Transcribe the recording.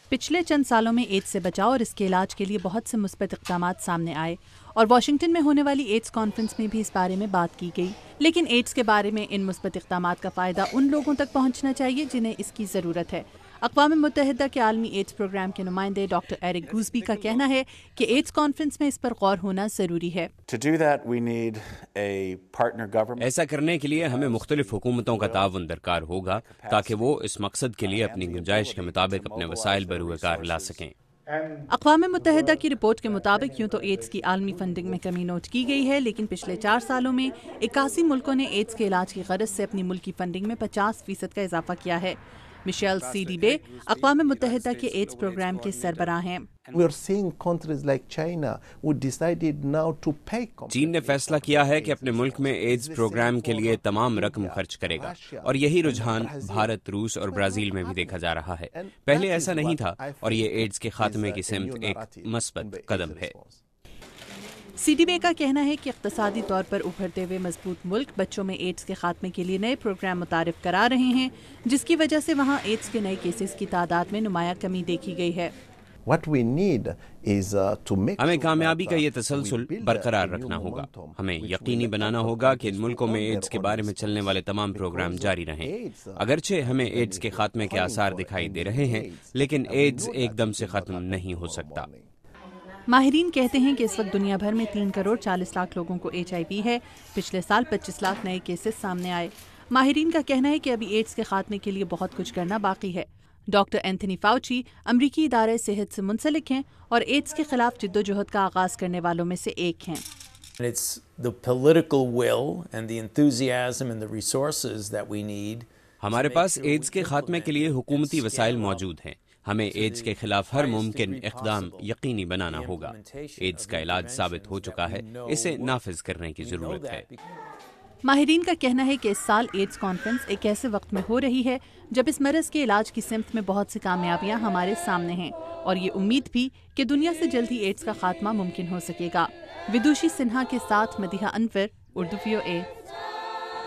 پچھلے چند سالوں میں ایڈز سے بچاؤ اور اس کے علاج کے لیے بہت سے مثبت اقدامات سامنے آئے اور واشنگٹن میں ہونے والی ایڈز کانفرنس میں بھی اس بارے میں بات کی گئی، لیکن ایڈز کے بارے میں ان مثبت اقدامات کا فائدہ ان لوگوں تک پہنچنا چاہیے جنہیں اس کی ضرورت ہے۔ اقوام متحدہ کے عالمی ایڈز پروگرام کے نمائندے ڈاکٹر ایرک گوزبی کا کہنا ہے کہ ایڈز کانفرنس میں اس پر غور ہونا ضروری ہے۔ ایسا کرنے کے لیے ہمیں مختلف حکومتوں کا تعاون درکار ہوگا تاکہ وہ اس مقصد کے لیے اپنی گنجائش کے مطابق اپنے وسائل بروئے کار لا سکیں۔ اقوام متحدہ کی رپورٹ کے مطابق یوں تو ایڈز کی عالمی فنڈنگ میں کمی نوٹ کی گئی ہے، لیکن پچھلے 4 سالوں میں 81 ملکوں نے ایڈز کے علاج کی غرض سے اپنی ملکی فنڈنگ میں 50% کا اضافہ کیا ہے۔ مشیل سی ڈی بے اقوام متحدہ کے ایڈز پروگرام کے سربراہ ہیں۔ چین نے فیصلہ کیا ہے کہ اپنے ملک میں ایڈز پروگرام کے لیے تمام رقم خرچ کرے گا، اور یہی رجحان بھارت، روس اور برازیل میں بھی دیکھا جا رہا ہے۔ پہلے ایسا نہیں تھا، اور یہ ایڈز کے خاتمے کی سمت ایک مثبت قدم ہے۔ سی ڈی بے کا کہنا ہے کہ اقتصادی طور پر ابھرتے ہوئے مضبوط ملک بچوں میں ایڈز کے خاتمے کے لیے نئے پروگرام متعارف کرا رہے ہیں، جس کی وجہ سے وہاں ایڈز کے نئے کیسز کی تعداد میں نمایاں کمی دیکھی گئی ہے۔ ہمیں کامیابی کا یہ تسلسل برقرار رکھنا ہوگا۔ ہمیں یقینی بنانا ہوگا کہ ان ملکوں میں ایڈز کے بارے میں چلنے والے تمام پروگرام جاری رہیں۔ اگرچہ ہمیں ایڈز کے خاتمے کے آثار دکھائی دے رہے ہیں، لیکن ایڈز ایک دم سے ختم نہیں ہو سکتا۔ ماہرین کہتے ہیں کہ اس وقت دنیا بھر میں 3 کروڑ 40 لاکھ لوگوں کو HIV ہے۔ پچھلے سال 25 لاکھ نئے کیسز سامنے آئے۔ ماہرین کا کہنا ہے کہ ابھی ایڈز کے خاتمے کے لیے بہت کچھ کرنا باقی ہے۔ ڈاکٹر اینتھنی فاؤچی امریکی ادارہ صحت سے منسلک ہیں اور ایڈز کے خلاف جدوجہد کا آغاز کرنے والوں میں سے ایک ہیں۔ ہمارے پاس ایڈز کے خاتمے کے لیے حکومتی وسائل موجود ہیں۔ ہمیں ایڈز کے خلاف ہر ممکن اقدام یقینی بنانا ہوگا۔ ایڈز کا علاج ثابت ہو چکا ہے، اسے نافذ کرنے کی ضرورت ہے۔ ماہرین کا کہنا ہے کہ اس سال ایڈز کانفرنس ایک ایسے وقت میں ہو رہی ہے جب اس مرض کے علاج کی سمت میں بہت سی کامیابیاں ہمارے سامنے ہیں، اور یہ امید بھی کہ دنیا سے جلد ہی ایڈز کا خاتمہ ممکن ہو سکے گا۔ ودوشی سنہا کے ساتھ مدیحہ انور، اردو VOA۔